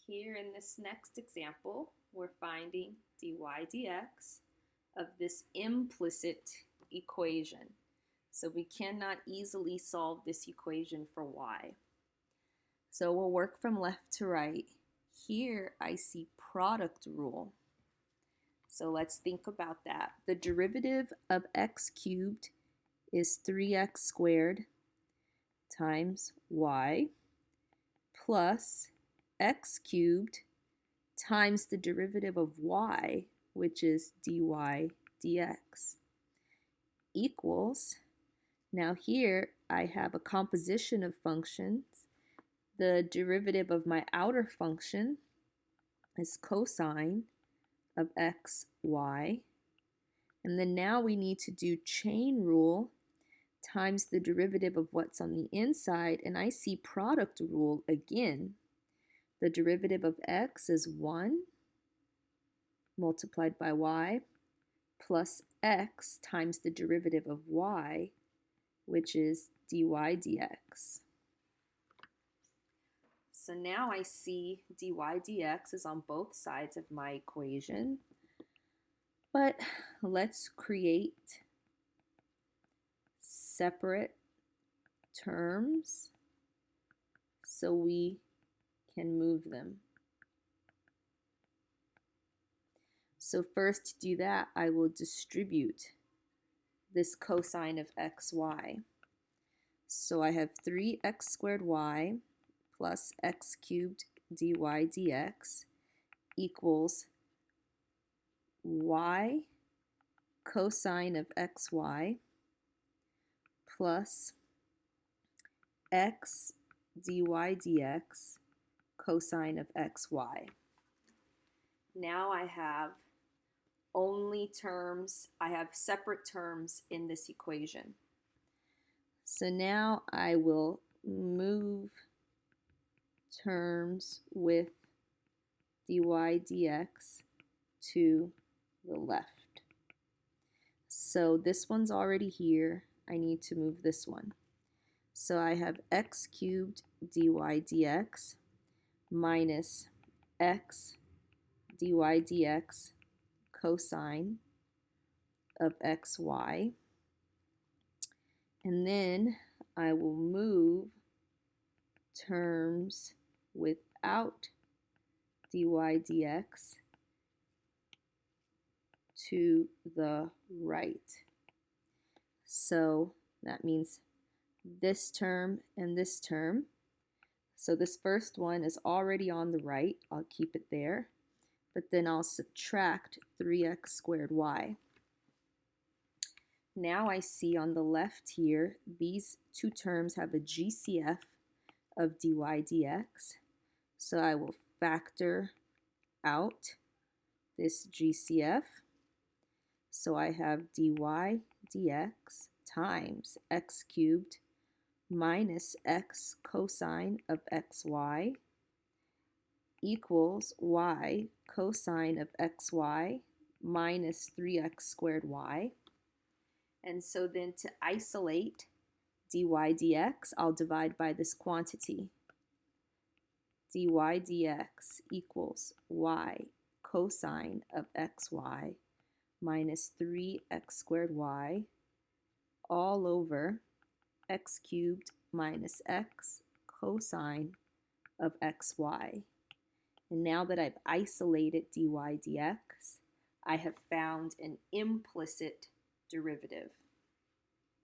Here in this next example, we're finding dy dx of this implicit equation. So we cannot easily solve this equation for y. So we'll work from left to right. Here I see product rule. So let's think about that. The derivative of x cubed is 3x squared times y plus x cubed times the derivative of y, which is dy dx, equals, now here I have a composition of functions. The derivative of my outer function is cosine of xy, and then now we need to do chain rule times the derivative of what's on the inside, and I see product rule again. The derivative of x is 1 multiplied by y plus x times the derivative of y, which is dy dx. So now I see dy dx is on both sides of my equation, but let's create separate terms so we can move them. So first, to do that, I will distribute this cosine of xy. So I have 3x squared y plus x cubed dy dx equals y cosine of xy plus x dy dx cosine of xy. Now I have separate terms in this equation. So now I will move terms with dy dx to the left. So this one's already here. I need to move this one. So I have x cubed dy dx minus x dy dx cosine of xy. And then I will move terms without dy dx to the right. So that means this term and this term. So this first one is already on the right. I'll keep it there. But then I'll subtract 3x squared y. Now I see on the left here, these two terms have a GCF of dy dx. So I will factor out this GCF. So I have dy dx times x cubed minus x cosine of xy equals y cosine of xy minus 3x squared y. And so then to isolate dy dx, I'll divide by this quantity. Dy dx equals y cosine of xy minus 3x squared y all over x cubed minus x cosine of xy. And now that I've isolated dy dx, I have found an implicit derivative.